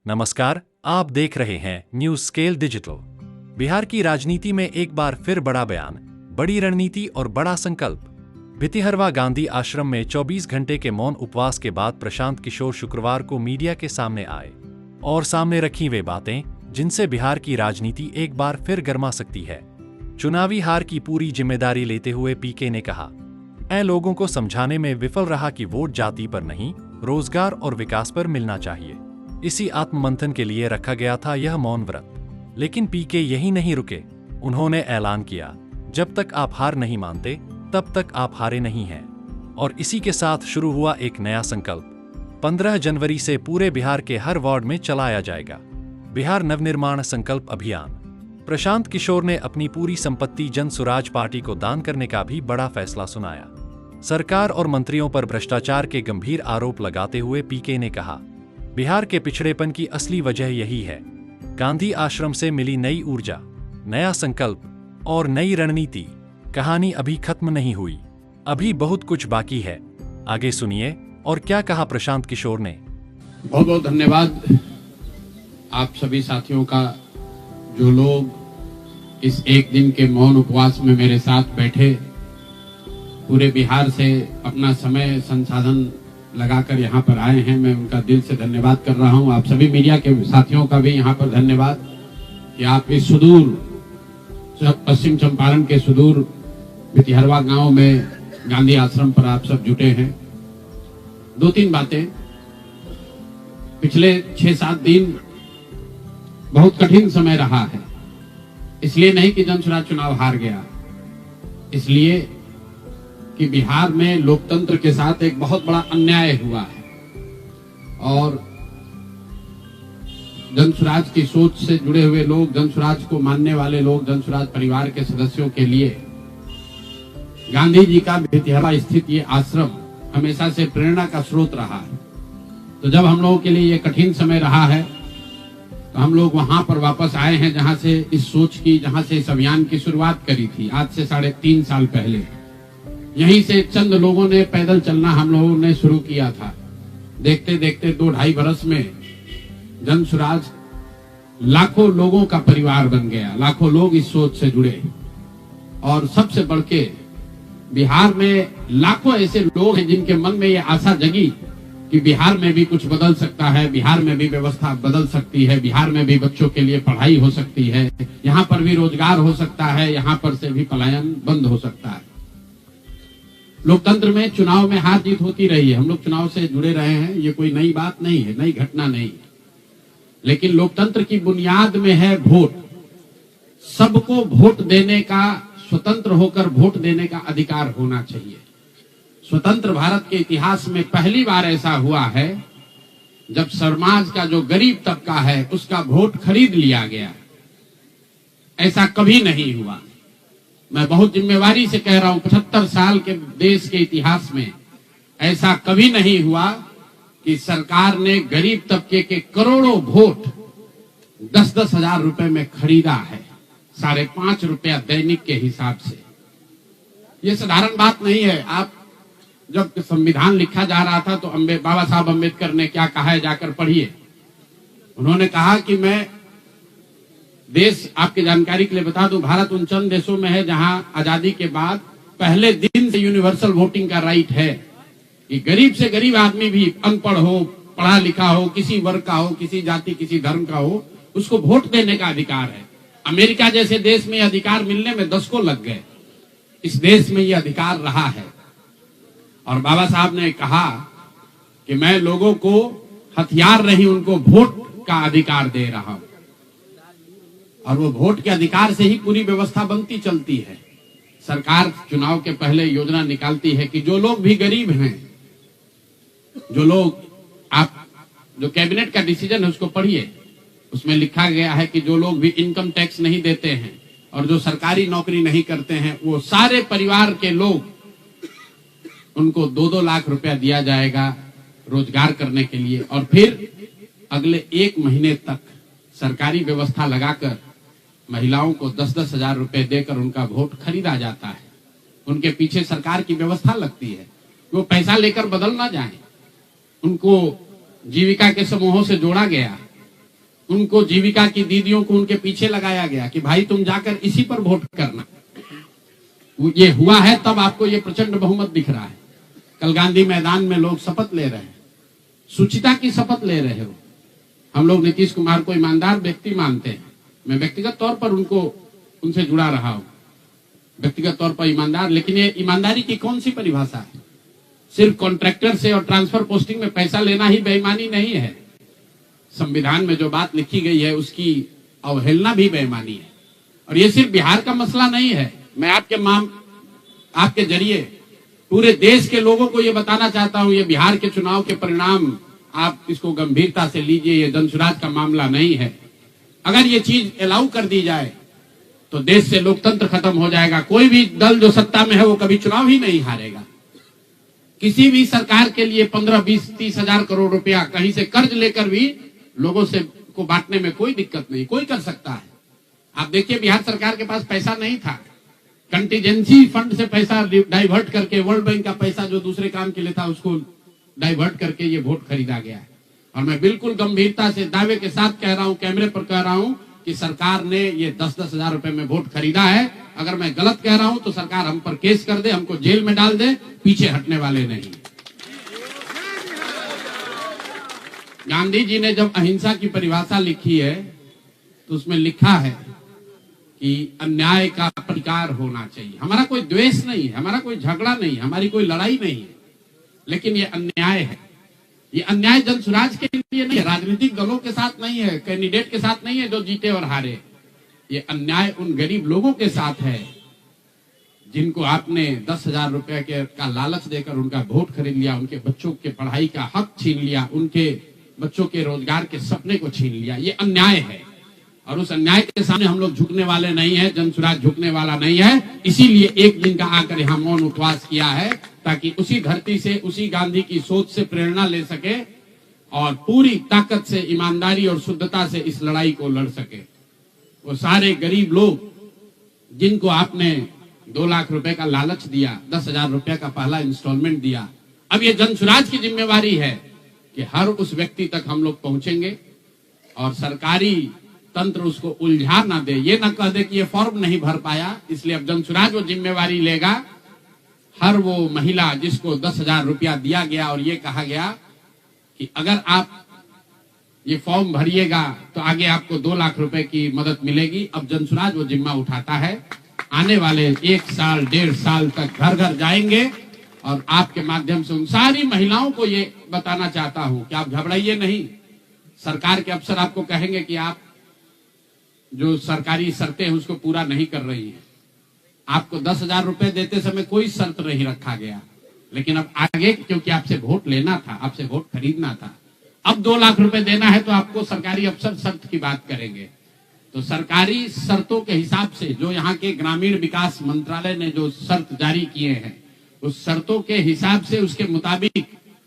नमस्कार, आप देख रहे हैं न्यूज स्केल डिजिटल। बिहार की राजनीति में एक बार फिर बड़ा बयान, बड़ी रणनीति और बड़ा संकल्प। भितिहरवा गांधी आश्रम में 24 घंटे के मौन उपवास के बाद प्रशांत किशोर शुक्रवार को मीडिया के सामने आए और सामने रखी वे बातें जिनसे बिहार की राजनीति एक बार फिर गर्मा सकती है। चुनावी हार की पूरी जिम्मेदारी लेते हुए पीके ने कहा, मैं लोगों को समझाने में विफल रहा कि वोट जाति पर नहीं, रोजगार और विकास पर मिलना चाहिए। इसी आत्ममंथन के लिए रखा गया था यह मौन व्रत। लेकिन पीके यही नहीं रुके। उन्होंने ऐलान किया, जब तक आप हार नहीं मानते तब तक आप हारे नहीं हैं। और इसी के साथ शुरू हुआ एक नया संकल्प। 15 जनवरी से पूरे बिहार के हर वार्ड में चलाया जाएगा बिहार नवनिर्माण संकल्प अभियान। प्रशांत किशोर ने अपनी पूरी संपत्ति जन सुराज पार्टी को दान करने का भी बड़ा फैसला सुनाया। सरकार और मंत्रियों पर भ्रष्टाचार के गंभीर आरोप लगाते हुए पीके ने कहा, बिहार के पिछड़ेपन की असली वजह यही है। गांधी आश्रम से मिली नई ऊर्जा, नया संकल्प और नई रणनीति। कहानी अभी खत्म नहीं हुई, अभी बहुत कुछ बाकी है। आगे सुनिए और क्या कहा प्रशांत किशोर ने। बहुत बहुत धन्यवाद आप सभी साथियों का, जो लोग इस एक दिन के मौन उपवास में मेरे साथ बैठे, पूरे बिहार से अपना समय संसाधन लगाकर यहाँ पर आए हैं। मैं उनका दिल से धन्यवाद कर रहा हूँ। आप सभी मीडिया के साथियों का भी यहाँ पर धन्यवाद कि आप इस सुदूर पश्चिम चंपारण के सुदूर भितिहरवा गांव में गांधी आश्रम पर आप सब जुटे हैं। 2-3 बातें। पिछले 6-7 दिन बहुत कठिन समय रहा है। इसलिए नहीं कि जन सुराज चुनाव हार गया, इसलिए कि बिहार में लोकतंत्र के साथ एक बहुत बड़ा अन्याय हुआ है। और जन सुराज की सोच से जुड़े हुए लोग, जन सुराज को मानने वाले लोग, जन सुराज परिवार के सदस्यों के लिए गांधी जी का भितिहरवा स्थित ये आश्रम हमेशा से प्रेरणा का स्रोत रहा है। तो जब हम लोगों के लिए ये कठिन समय रहा है, तो हम लोग वहां पर वापस आए हैं जहां से इस सोच की, जहां से इस अभियान की शुरुआत करी थी आज से 3.5 साल पहले। यहीं से चंद लोगों ने पैदल चलना हम लोगों ने शुरू किया था। देखते देखते 2-2.5 बरस में जन सुराज लाखों लोगों का परिवार बन गया। लाखों लोग इस सोच से जुड़े। और सबसे बढ़ के बिहार में लाखों ऐसे लोग हैं जिनके मन में ये आशा जगी कि बिहार में भी कुछ बदल सकता है, बिहार में भी व्यवस्था बदल सकती है, बिहार में भी बच्चों के लिए पढ़ाई हो सकती है, यहाँ पर भी रोजगार हो सकता है, यहाँ पर से भी पलायन बंद हो सकता है। लोकतंत्र में चुनाव में हार जीत होती रही है। हम लोग चुनाव से जुड़े रहे हैं, ये कोई नई बात नहीं है, नई घटना नहीं है। लेकिन लोकतंत्र की बुनियाद में है वोट। सबको वोट देने का, स्वतंत्र होकर वोट देने का अधिकार होना चाहिए। स्वतंत्र भारत के इतिहास में पहली बार ऐसा हुआ है जब समाज का जो गरीब तबका है उसका वोट खरीद लिया गया। ऐसा कभी नहीं हुआ। मैं बहुत जिम्मेवारी से कह रहा हूं, 75 साल के देश के इतिहास में ऐसा कभी नहीं हुआ कि सरकार ने गरीब तबके के करोड़ों वोट 10-10 हजार रुपए में खरीदा है, 5.5 रुपया दैनिक के हिसाब से। ये साधारण बात नहीं है। आप जब संविधान लिखा जा रहा था तो बाबा साहब अम्बेडकर ने क्या कहा है, जाकर पढ़िए। उन्होंने कहा कि मैं देश, आपकी जानकारी के लिए बता दूं, भारत उन चंद देशों में है जहां आजादी के बाद पहले दिन से यूनिवर्सल वोटिंग का राइट है कि गरीब से गरीब आदमी भी, अनपढ़ हो, पढ़ा लिखा हो, किसी वर्ग का हो, किसी जाति, किसी धर्म का हो, उसको वोट देने का अधिकार है। अमेरिका जैसे देश में अधिकार मिलने में 10 को लग गए। इस देश में यह अधिकार रहा है। और बाबा साहब ने कहा कि मैं लोगों को हथियार नहीं, उनको वोट का अधिकार दे रहा हूं। और वो वोट के अधिकार से ही पूरी व्यवस्था बनती चलती है। सरकार चुनाव के पहले योजना निकालती है कि जो लोग भी गरीब हैं, जो लोग, आप जो कैबिनेट का डिसीजन है उसको पढ़िए, उसमें लिखा गया है कि जो लोग भी इनकम टैक्स नहीं देते हैं और जो सरकारी नौकरी नहीं करते हैं, वो सारे परिवार के लोग, उनको 2-2 लाख रुपया दिया जाएगा रोजगार करने के लिए। और फिर अगले 1 महीने तक सरकारी व्यवस्था लगाकर महिलाओं को 10-10 हजार रुपए देकर उनका वोट खरीदा जाता है। उनके पीछे सरकार की व्यवस्था लगती है, वो पैसा लेकर बदल ना जाए। उनको जीविका के समूहों से जोड़ा गया उनको जीविका की दीदियों को उनके पीछे लगाया गया कि भाई तुम जाकर इसी पर वोट करना। ये हुआ है तब आपको ये प्रचंड बहुमत दिख रहा है। कल गांधी मैदान में लोग शपथ ले रहे हैं, सुचिता की शपथ ले रहे हो। हम लोग नीतीश कुमार को ईमानदार व्यक्ति मानते हैं। मैं व्यक्तिगत तौर पर उनसे जुड़ा रहा हूं, व्यक्तिगत तौर पर ईमानदार। लेकिन ये ईमानदारी की कौन सी परिभाषा है? सिर्फ कॉन्ट्रैक्टर से और ट्रांसफर पोस्टिंग में पैसा लेना ही बेईमानी नहीं है। संविधान में जो बात लिखी गई है उसकी अवहेलना भी बेईमानी है। और ये सिर्फ बिहार का मसला नहीं है। मैं आपके जरिए पूरे देश के लोगों को ये बताना चाहता हूं, ये बिहार के चुनाव के परिणाम आप इसको गंभीरता से लीजिए। ये जनसुराज का मामला नहीं है। अगर ये चीज अलाउ कर दी जाए तो देश से लोकतंत्र खत्म हो जाएगा। कोई भी दल जो सत्ता में है वो कभी चुनाव ही नहीं हारेगा। किसी भी सरकार के लिए 15, 20, 30 हजार करोड़ रुपया कहीं से कर्ज लेकर भी लोगों से को बांटने में कोई दिक्कत नहीं, कोई कर सकता है। आप देखिए बिहार सरकार के पास पैसा नहीं था, कंटीजेंसी फंड से पैसा डाइवर्ट करके, वर्ल्ड बैंक का पैसा जो दूसरे काम के लिए था उसको डाइवर्ट करके ये वोट खरीदा गया है। और मैं बिल्कुल गंभीरता से दावे के साथ कह रहा हूं, कैमरे पर कह रहा हूं कि सरकार ने ये 10-10 हजार रुपए में वोट खरीदा है। अगर मैं गलत कह रहा हूं तो सरकार हम पर केस कर दे, हमको जेल में डाल दे, पीछे हटने वाले नहीं। गांधी जी ने जब अहिंसा की परिभाषा लिखी है तो उसमें लिखा है कि अन्याय का प्रतिकार होना चाहिए। हमारा कोई द्वेष नहीं है, हमारा कोई झगड़ा नहीं है, हमारी कोई लड़ाई नहीं है, लेकिन ये अन्याय है। ये अन्याय जनसुराज के लिए नहीं है, राजनीतिक दलों के साथ नहीं है, कैंडिडेट के साथ नहीं है जो जीते और हारे। ये अन्याय उन गरीब लोगों के साथ है जिनको आपने 10 हजार रुपए का लालच देकर उनका वोट खरीद लिया, उनके बच्चों के पढ़ाई का हक छीन लिया, उनके बच्चों के रोजगार के सपने को छीन लिया। ये अन्याय है और उस अन्याय के सामने हम लोग झुकने वाले नहीं है, जनसुराज झुकने वाला नहीं है। इसीलिए एक दिन का आकर यहाँ मौन उपवास किया है ताकि उसी धरती से, उसी गांधी की सोच से प्रेरणा ले सके और पूरी ताकत से, ईमानदारी और शुद्धता से इस लड़ाई को लड़ सके। वो सारे गरीब लोग जिनको आपने 2 लाख रुपए का लालच दिया, 10 हजार रुपए का पहला इंस्टॉलमेंट दिया, अब ये जनसुराज की जिम्मेवारी है कि हर उस व्यक्ति तक हम लोग पहुंचेंगे और सरकारी तंत्र उसको उलझा ना दे, ये ना कह दे कि ये फॉर्म नहीं भर पाया। इसलिए अब जनसुराज वो जिम्मेवारी लेगा। हर वो महिला जिसको 10 हजार रुपया दिया गया और ये कहा गया कि अगर आप ये फॉर्म भरिएगा तो आगे आपको 2 लाख रुपए की मदद मिलेगी, अब जनसुराज वो जिम्मा उठाता है। आने वाले 1 साल 1.5 साल तक घर घर जाएंगे और आपके माध्यम से उन सारी महिलाओं को ये बताना चाहता हूं कि आप घबराइए नहीं। सरकार के अफसर आपको कहेंगे कि आप जो सरकारी शर्तें हैं उसको पूरा नहीं कर रही है। आपको 10 हजार रुपए देते समय कोई शर्त नहीं रखा गया, लेकिन अब आगे क्योंकि आपसे वोट लेना था, आपसे वोट खरीदना था, अब 2 लाख रुपए देना है तो आपको सरकारी अफसर शर्त की बात करेंगे। तो सरकारी शर्तों के हिसाब से जो यहाँ के ग्रामीण विकास मंत्रालय ने जो शर्त जारी किए हैं, उस शर्तों के हिसाब से, उसके मुताबिक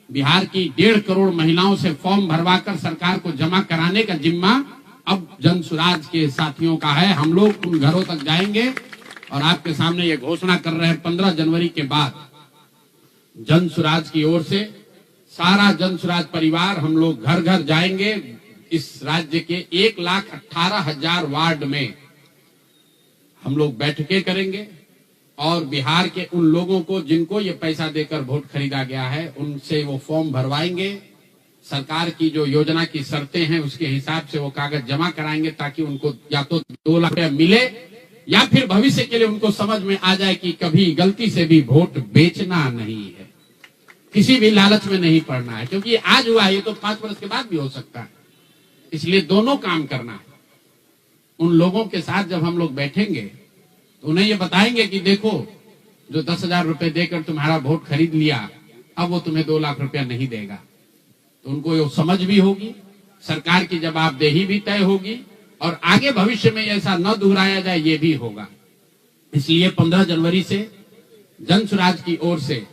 बिहार की 1.5 करोड़ महिलाओं से फॉर्म भरवाकर सरकार को जमा कराने का जिम्मा अब जनसुराज के साथियों का है। हम लोग उन घरों तक जाएंगे और आपके सामने ये घोषणा कर रहे हैं 15 जनवरी के बाद जनसुराज की ओर से सारा जनसुराज परिवार हम लोग घर घर जाएंगे। इस राज्य के 1,18,000 वार्ड में हम लोग बैठकें करेंगे और बिहार के उन लोगों को जिनको ये पैसा देकर वोट खरीदा गया है उनसे वो फॉर्म भरवाएंगे। सरकार की जो योजना की शर्तें हैं उसके हिसाब से वो कागज जमा कराएंगे ताकि उनको या तो 2 लाख रुपया मिले या फिर भविष्य के लिए उनको समझ में आ जाए कि कभी गलती से भी वोट बेचना नहीं है, किसी भी लालच में नहीं पड़ना है, क्योंकि आज हुआ है, ये तो 5 वर्ष के बाद भी हो सकता है। इसलिए दोनों काम करना है। उन लोगों के साथ जब हम लोग बैठेंगे तो उन्हें ये बताएंगे कि देखो जो 10 हजार रुपए देकर तुम्हारा वोट खरीद लिया, अब वो तुम्हें 2 लाख रुपया नहीं देगा। तो उनको ये समझ भी होगी, सरकार की जवाबदेही भी तय होगी और आगे भविष्य में ऐसा न दोहराया जाए ये भी होगा। इसलिए 15 जनवरी से जनसुराज की ओर से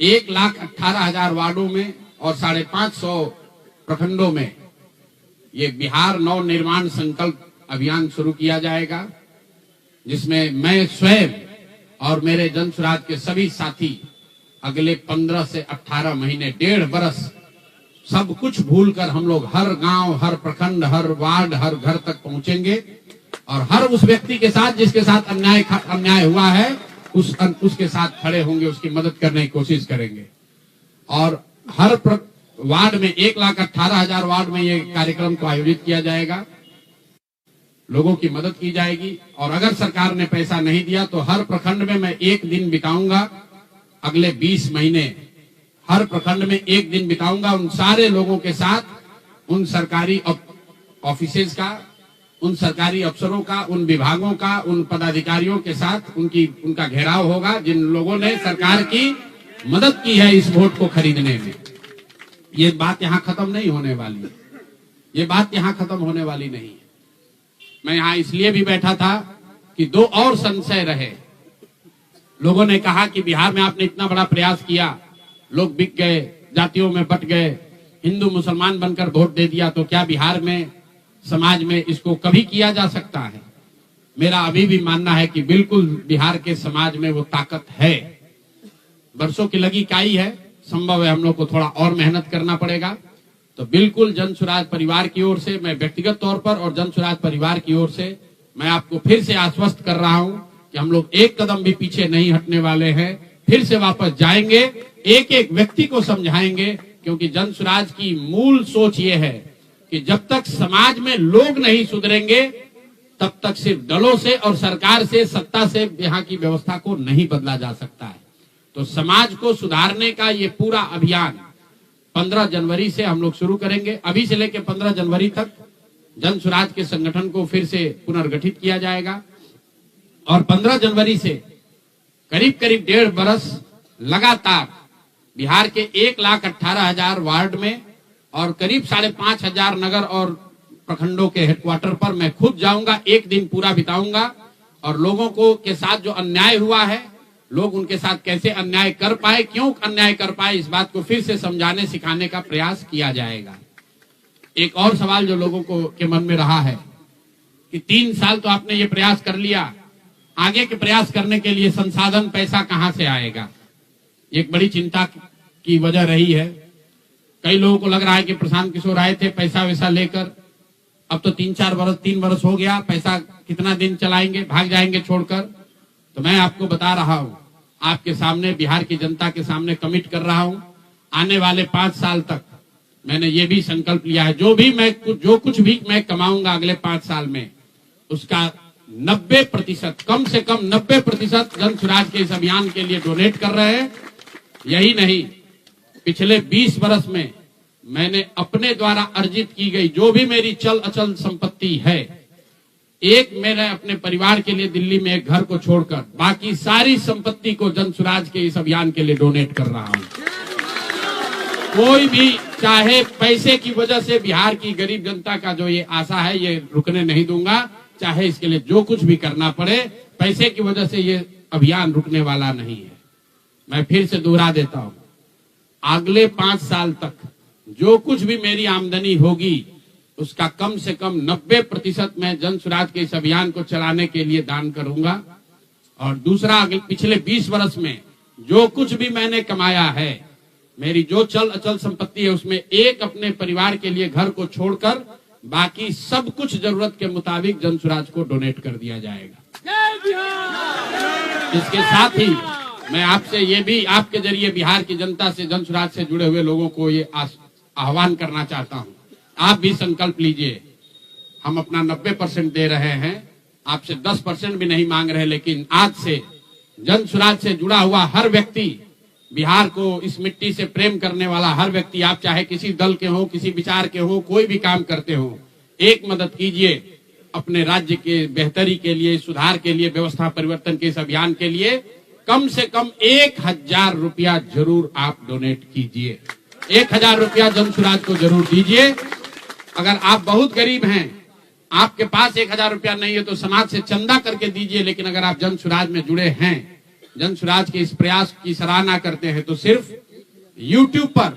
1,18,000 वार्डों में और 550 प्रखंडों में ये बिहार नव निर्माण संकल्प अभियान शुरू किया जाएगा, जिसमें मैं स्वयं और मेरे जनसुराज के सभी साथी अगले 15 से 18 महीने 1.5 बरस सब कुछ भूलकर हम लोग हर गांव, हर प्रखंड, हर वार्ड, हर घर तक पहुंचेंगे और हर उस व्यक्ति के साथ जिसके साथ अन्याय हुआ है उसके साथ खड़े होंगे, उसकी मदद करने की कोशिश करेंगे। और हर वार्ड में 1,18,000 वार्ड में ये कार्यक्रम को आयोजित किया जाएगा, लोगों की मदद की जाएगी। और अगर सरकार ने पैसा नहीं दिया तो हर प्रखंड में मैं एक दिन बिताऊंगा, अगले 20 महीने हर प्रखंड में एक दिन बिताऊंगा उन सारे लोगों के साथ, उन सरकारी ऑफिसेज का, उन सरकारी अफसरों का, उन विभागों का, उन पदाधिकारियों के साथ उनका घेराव होगा जिन लोगों ने सरकार की मदद की है इस वोट को खरीदने में। ये बात यहां खत्म नहीं होने वाली है, ये बात यहां खत्म होने वाली नहीं है। मैं यहां इसलिए भी बैठा था कि 2 और संशय रहे। लोगों ने कहा कि बिहार में आपने इतना बड़ा प्रयास किया, लोग बिक गए, जातियों में बट गए, हिंदू मुसलमान बनकर वोट दे दिया, तो क्या बिहार में समाज में इसको कभी किया जा सकता है? मेरा अभी भी मानना है कि बिल्कुल बिहार के समाज में वो ताकत है। वर्षों की लगी काई है, संभव है हम लोग को थोड़ा और मेहनत करना पड़ेगा। तो बिल्कुल जन सुराज परिवार की ओर से, मैं व्यक्तिगत तौर पर और जन सुराज परिवार की ओर से मैं आपको फिर से आश्वस्त कर रहा हूं कि हम लोग एक कदम भी पीछे नहीं हटने वाले हैं, फिर से वापस जाएंगे, एक एक व्यक्ति को समझाएंगे, क्योंकि जन सुराज की मूल सोच ये है कि जब तक समाज में लोग नहीं सुधरेंगे तब तक सिर्फ दलों से और सरकार से, सत्ता से यहाँ की व्यवस्था को नहीं बदला जा सकता है। तो समाज को सुधारने का ये पूरा अभियान 15 जनवरी से हम लोग शुरू करेंगे। अभी से लेकर 15 जनवरी तक जन सुराज के संगठन को फिर से पुनर्गठित किया जाएगा और 15 जनवरी से करीब करीब 1.5 बरस लगातार बिहार के 1,18,000 वार्ड में और करीब 5,500 नगर और प्रखंडों के हेडक्वार्टर पर मैं खुद जाऊंगा, एक दिन पूरा बिताऊंगा और लोगों को के साथ जो अन्याय हुआ है, लोग उनके साथ कैसे अन्याय कर पाए, क्यों अन्याय कर पाए, इस बात को फिर से समझाने सिखाने का प्रयास किया जाएगा। एक और सवाल जो लोगों को के मन में रहा है कि 3 साल तो आपने ये प्रयास कर लिया, आगे के प्रयास करने के लिए संसाधन, पैसा कहां से आएगा? एक बड़ी चिंता की वजह रही है। कई लोगों को लग रहा है कि प्रशांत किशोर आए थे पैसा वैसा लेकर, अब तो 3 बरस हो गया, पैसा कितना दिन चलाएंगे, भाग जाएंगे छोड़कर। तो मैं आपको बता रहा हूं, आपके सामने, बिहार की जनता के सामने कमिट कर रहा हूं, आने वाले 5 साल तक मैंने ये भी संकल्प लिया है, जो कुछ भी मैं कमाऊंगा अगले 5 साल में, उसका 90%, कम से कम 90% जन सुराज के इस अभियान के लिए डोनेट कर रहे हैं। यही नहीं, पिछले 20 बरस में मैंने अपने द्वारा अर्जित की गई जो भी मेरी चल अचल संपत्ति है, मैंने अपने परिवार के लिए दिल्ली में एक घर को छोड़कर बाकी सारी संपत्ति को जन सुराज के इस अभियान के लिए डोनेट कर रहा हूं। कोई भी चाहे पैसे की वजह से बिहार की गरीब जनता का जो ये आशा है, ये रुकने नहीं दूंगा, चाहे इसके लिए जो कुछ भी करना पड़े, पैसे की वजह से ये अभियान रुकने वाला नहीं है। मैं फिर से दोहरा देता हूं, अगले 5 साल तक जो कुछ भी मेरी आमदनी होगी उसका कम से कम 90% मैं जन सुराज के इस अभियान को चलाने के लिए दान करूंगा। और दूसरा, पिछले 20 वर्ष में जो कुछ भी मैंने कमाया है, मेरी जो चल अचल संपत्ति है, उसमें एक अपने परिवार के लिए घर को छोड़कर बाकी सब कुछ जरूरत के मुताबिक जन सुराज को डोनेट कर दिया जाएगा। इसके साथ ही मैं आपसे ये भी, आपके जरिए बिहार की जनता से, जन सुराज से जुड़े हुए लोगों को ये आह्वान करना चाहता हूं, आप भी संकल्प लीजिए। हम अपना 90% दे रहे हैं, आपसे 10% भी नहीं मांग रहे, लेकिन आज से जन सुराज से जुड़ा हुआ हर व्यक्ति, बिहार को, इस मिट्टी से प्रेम करने वाला हर व्यक्ति, आप चाहे किसी दल के हो, किसी विचार के हो, कोई भी काम करते हो, एक मदद कीजिए अपने राज्य के बेहतरी के लिए, सुधार के लिए, व्यवस्था परिवर्तन के इस अभियान के लिए। कम से कम 1,000 रुपया जरूर आप डोनेट कीजिए, 1,000 रुपया जन सुराज को जरूर दीजिए। अगर आप बहुत गरीब हैं, आपके पास 1,000 रुपया नहीं है, तो समाज से चंदा करके दीजिए। लेकिन अगर आप जन सुराज में जुड़े हैं, जन सुराज के इस प्रयास की सराहना करते हैं, तो सिर्फ YouTube पर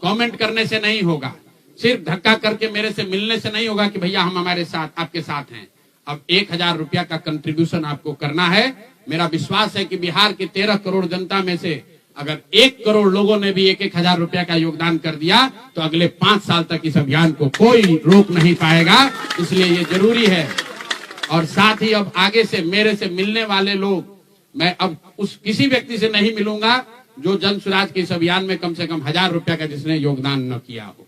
कमेंट करने से नहीं होगा, सिर्फ धक्का करके मेरे से मिलने से नहीं होगा कि भैया हम हमारे साथ, आपके साथ हैं। अब 1,000 रुपया का कंट्रीब्यूशन आपको करना है। मेरा विश्वास है कि बिहार की 13 करोड़ जनता में से अगर 1 करोड़ लोगों ने भी 1-1 हजार रुपया का योगदान कर दिया तो अगले 5 साल तक इस अभियान को कोई रोक नहीं पाएगा। इसलिए ये जरूरी है। और साथ ही अब आगे से मेरे से मिलने वाले लोग, मैं अब उस किसी व्यक्ति से नहीं मिलूंगा जो जन स्वराज के इस अभियान में कम से कम 1000 रुपया का जिसने योगदान न किया हो।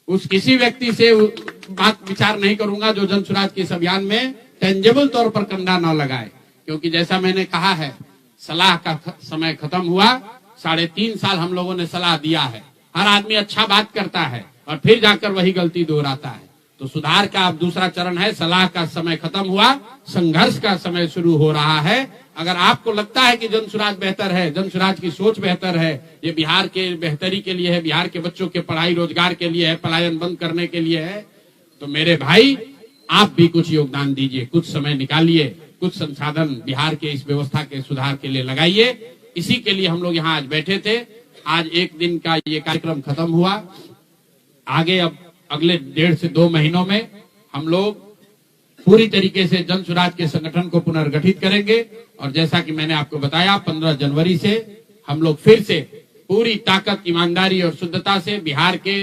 उस किसी व्यक्ति से बात विचार नहीं करूंगा जो जन स्वराज के इस अभियान में टेंजेबल तौर पर कंधा न लगाए, क्योंकि जैसा मैंने कहा है, सलाह का समय खत्म हुआ। 3.5 साल हम लोगों ने सलाह दिया है। हर आदमी अच्छा बात करता है और फिर जाकर वही गलती दोहराता है। तो सुधार का अब दूसरा चरण है। सलाह का समय खत्म हुआ, संघर्ष का समय शुरू हो रहा है। अगर आपको लगता है कि जन स्वराज बेहतर है, जन स्वराज की सोच बेहतर है, ये बिहार के बेहतरी के लिए है, बिहार के बच्चों के पढ़ाई रोजगार के लिए है, पलायन बंद करने के लिए है, तो मेरे भाई आप भी कुछ योगदान दीजिए, कुछ समय निकालिए, कुछ संसाधन बिहार के इस व्यवस्था के सुधार के लिए लगाइए। इसी के लिए हम लोग यहाँ आज बैठे थे। आज 1 दिन का ये कार्यक्रम खत्म हुआ। आगे अब अगले 1.5 से 2 महीनों में हम लोग पूरी तरीके से जन स्वराज के संगठन को पुनर्गठित करेंगे। और जैसा कि मैंने आपको बताया, 15 जनवरी से हम लोग फिर से पूरी ताकत, ईमानदारी और शुद्धता से बिहार के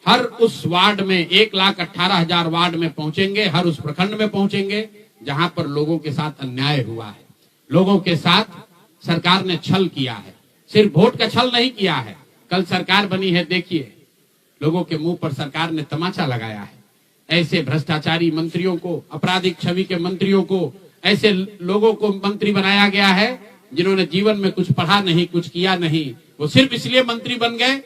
हर उस वार्ड में 1,18,000 वार्ड में पहुंचेंगे, हर उस प्रखंड में पहुंचेंगे जहां पर लोगों के साथ अन्याय हुआ है, लोगों के साथ सरकार ने छल किया है। सिर्फ वोट का छल नहीं किया है। कल सरकार बनी है, देखिए लोगों के मुंह पर सरकार ने तमाचा लगाया है। ऐसे भ्रष्टाचारी मंत्रियों को, आपराधिक छवि के मंत्रियों को, ऐसे लोगों को मंत्री बनाया गया है जिन्होंने जीवन में कुछ पढ़ा नहीं, कुछ किया नहीं। वो सिर्फ इसलिए मंत्री बन गए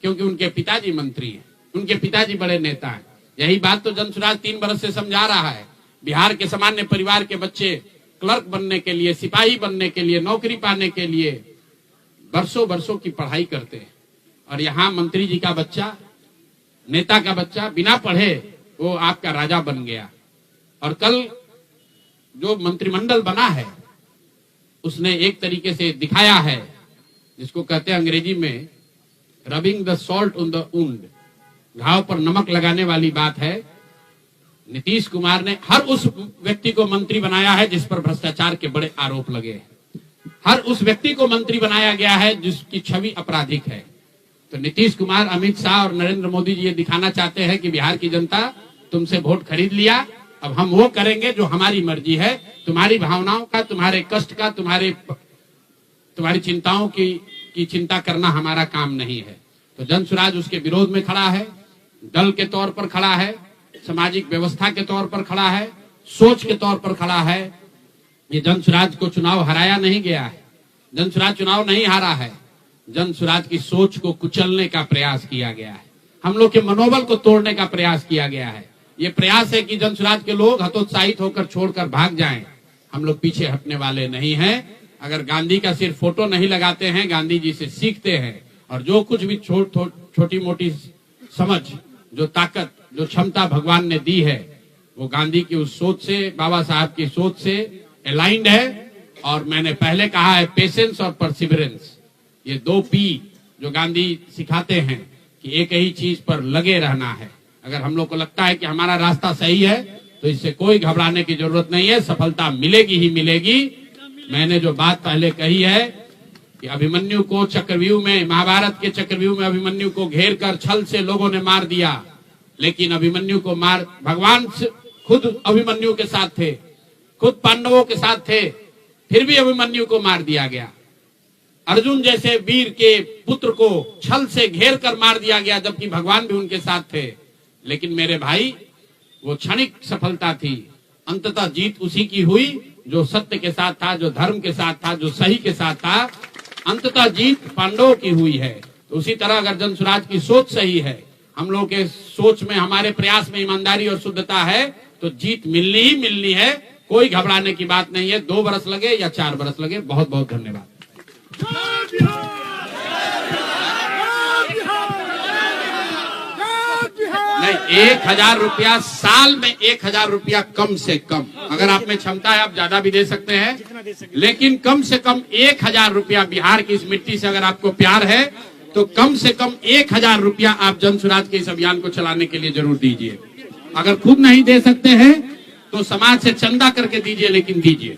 क्योंकि उनके पिताजी मंत्री हैं, उनके पिताजी बड़े नेता हैं। यही बात तो जन स्वराज 3 बरस से समझा रहा है। बिहार के सामान्य परिवार के बच्चे क्लर्क बनने के लिए, सिपाही बनने के लिए, नौकरी पाने के लिए बरसों की पढ़ाई करते हैं। और यहाँ मंत्री जी का बच्चा, नेता का बच्चा बिना पढ़े वो आपका राजा बन गया। और कल जो मंत्रिमंडल बना है उसने एक तरीके से दिखाया है, जिसको कहते हैं अंग्रेजी में rubbing the salt on the wound, घाव पर नमक लगाने वाली बात है। नीतीश कुमार ने हर उस व्यक्ति को मंत्री बनाया है जिस पर भ्रष्टाचार के बड़े आरोप लगे हैं। हर उस व्यक्ति को मंत्री बनाया गया है जिसकी छवि आपराधिक है। तो नीतीश कुमार, अमित शाह और नरेंद्र मोदी जी ये दिखाना चाहते हैं कि बिहार की जनता तुमसे वोट खरीद लिया, अब हम वो करेंगे जो हमारी मर्जी है। तुम्हारी भावनाओं का, तुम्हारे कष्ट का, तुम्हारी चिंताओं की चिंता करना हमारा काम नहीं है। तो जन स्वराज उसके विरोध में खड़ा है, दल के तौर पर खड़ा है, सामाजिक व्यवस्था के तौर पर खड़ा है, सोच के तौर पर खड़ा है। ये जन स्वराज को चुनाव हराया नहीं गया है, जन स्वराज चुनाव नहीं हारा है। जन स्वराज की सोच को कुचलने का प्रयास किया गया है, हम लोग के मनोबल को तोड़ने का प्रयास किया गया है। ये प्रयास है कि जन स्वराज के लोग हतोत्साहित होकर छोड़कर भाग जाएं। हम लोग पीछे हटने वाले नहीं हैं। अगर गांधी का सिर्फ फोटो नहीं लगाते हैं, गांधी जी से सीखते हैं और जो कुछ भी छोटी मोटी समझ, जो ताकत, जो क्षमता भगवान ने दी है, वो गांधी की उस सोच से, बाबा साहब की सोच से अलाइंड है। और मैंने पहले कहा है, पेशेंस और परसिवरेंस, ये 2 P जो गांधी सिखाते हैं कि एक ही चीज पर लगे रहना है। अगर हम लोग को लगता है कि हमारा रास्ता सही है तो इससे कोई घबराने की जरूरत नहीं है, सफलता मिलेगी ही मिलेगी। मैंने जो बात पहले कही है कि अभिमन्यु को चक्रव्यूह में, महाभारत के चक्रव्यूह में अभिमन्यु को घेर कर छल से लोगों ने मार दिया, लेकिन अभिमन्यु को भगवान खुद अभिमन्यु के साथ थे, खुद पांडवों के साथ थे, फिर भी अभिमन्यु को मार दिया गया। अर्जुन जैसे वीर के पुत्र को छल से घेर कर मार दिया गया, जबकि भगवान भी उनके साथ थे। लेकिन मेरे भाई, वो क्षणिक सफलता थी, अंततः जीत उसी की हुई जो सत्य के साथ था, जो धर्म के साथ था, जो सही के साथ था। अंततः जीत पांडवों की हुई है। तो उसी तरह अगर जन स्वराज की सोच सही है, हम लोग के सोच में, हमारे प्रयास में ईमानदारी और शुद्धता है, तो जीत मिलनी ही मिलनी है। कोई घबराने की बात नहीं है। 2 बरस लगे या 4 बरस लगे। बहुत बहुत धन्यवाद। नहीं, 1,000 रुपया साल में, 1,000 रुपया कम से कम। अगर आप में क्षमता है आप ज्यादा भी दे सकते हैं, लेकिन कम से कम 1,000 रुपया बिहार की इस मिट्टी से अगर आपको प्यार है तो कम से कम 1,000 रुपया आप जन स्वराज के इस अभियान को चलाने के लिए जरूर दीजिए। अगर खुद नहीं दे सकते हैं तो समाज से चंदा करके दीजिए, लेकिन दीजिए।